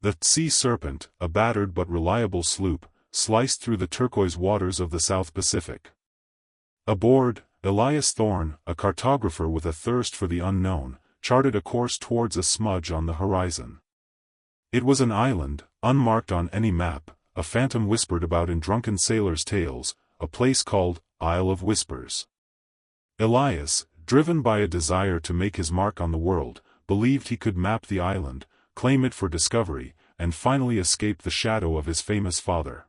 The Sea Serpent, a battered but reliable sloop, sliced through the turquoise waters of the South Pacific. Aboard, Elias Thorne, a cartographer with a thirst for the unknown, charted a course towards a smudge on the horizon. It was an island, unmarked on any map, a phantom whispered about in drunken sailors' tales, a place called Isle of Whispers. Elias, driven by a desire to make his mark on the world, believed he could map the island, claim it for discovery, and finally escape the shadow of his famous father.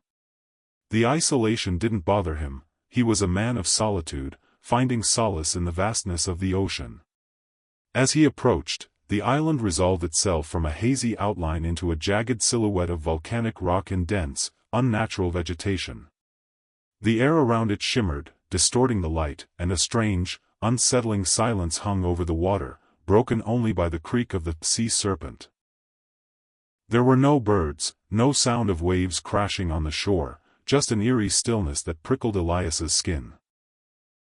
The isolation didn't bother him. He was a man of solitude, finding solace in the vastness of the ocean. As he approached, the island resolved itself from a hazy outline into a jagged silhouette of volcanic rock and dense, unnatural vegetation. The air around it shimmered, distorting the light, and a strange, unsettling silence hung over the water, broken only by the creak of the Sea Serpent. There were no birds, no sound of waves crashing on the shore, just an eerie stillness that prickled Elias's skin.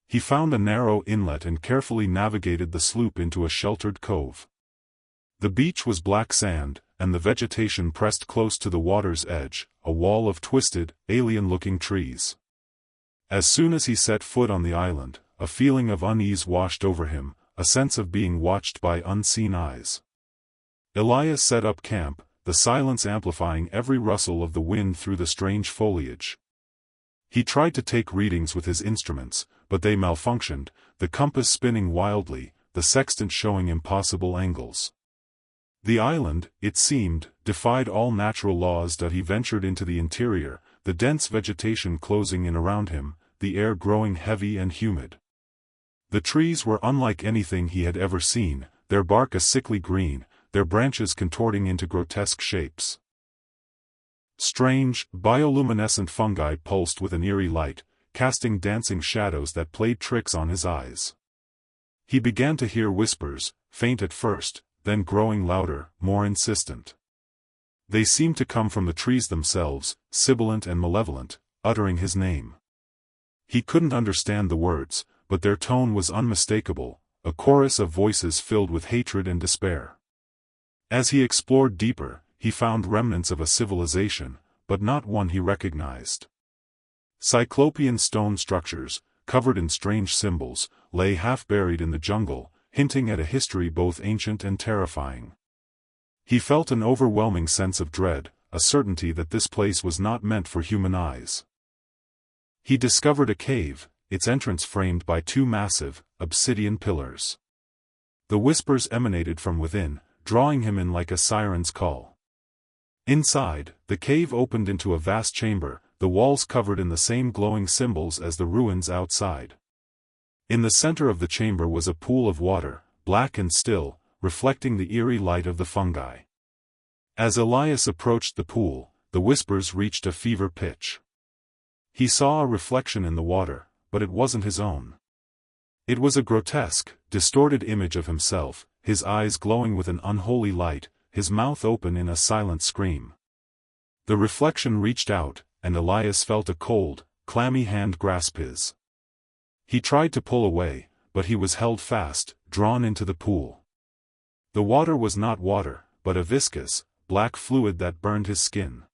He found a narrow inlet and carefully navigated the sloop into a sheltered cove. The beach was black sand, and the vegetation pressed close to the water's edge, a wall of twisted, alien-looking trees. As soon as he set foot on the island, a feeling of unease washed over him, a sense of being watched by unseen eyes. Elias set up camp, the silence amplifying every rustle of the wind through the strange foliage. He tried to take readings with his instruments, but they malfunctioned, the compass spinning wildly, the sextant showing impossible angles. The island, it seemed, defied all natural laws that he ventured into the interior, the dense vegetation closing in around him, the air growing heavy and humid. The trees were unlike anything he had ever seen, their bark a sickly green, their branches contorting into grotesque shapes. Strange, bioluminescent fungi pulsed with an eerie light, casting dancing shadows that played tricks on his eyes. He began to hear whispers, faint at first, then growing louder, more insistent. They seemed to come from the trees themselves, sibilant and malevolent, uttering his name. He couldn't understand the words, but their tone was unmistakable, a chorus of voices filled with hatred and despair. As he explored deeper, he found remnants of a civilization, but not one he recognized. Cyclopean stone structures, covered in strange symbols, lay half-buried in the jungle, hinting at a history both ancient and terrifying. He felt an overwhelming sense of dread, a certainty that this place was not meant for human eyes. He discovered a cave, its entrance framed by two massive, obsidian pillars. The whispers emanated from within, drawing him in like a siren's call. Inside, the cave opened into a vast chamber, the walls covered in the same glowing symbols as the ruins outside. In the center of the chamber was a pool of water, black and still, reflecting the eerie light of the fungi. As Elias approached the pool, the whispers reached a fever pitch. He saw a reflection in the water, but it wasn't his own. It was a grotesque, distorted image of himself, his eyes glowing with an unholy light, his mouth open in a silent scream. The reflection reached out, and Elias felt a cold, clammy hand grasp his. He tried to pull away, but he was held fast, drawn into the pool. The water was not water, but a viscous, black fluid that burned his skin.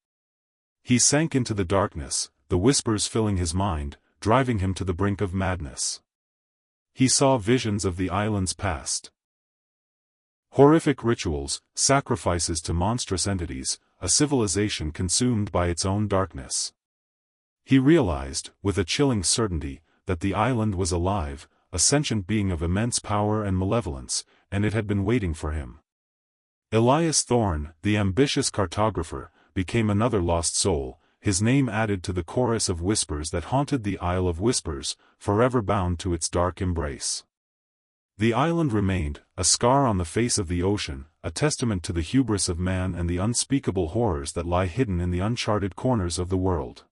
He sank into the darkness, the whispers filling his mind, driving him to the brink of madness. He saw visions of the island's past. Horrific rituals, sacrifices to monstrous entities, a civilization consumed by its own darkness. He realized, with a chilling certainty, that the island was alive, a sentient being of immense power and malevolence, and it had been waiting for him. Elias Thorne, the ambitious cartographer, became another lost soul, his name added to the chorus of whispers that haunted the Isle of Whispers, forever bound to its dark embrace. The island remained, a scar on the face of the ocean, a testament to the hubris of man and the unspeakable horrors that lie hidden in the uncharted corners of the world.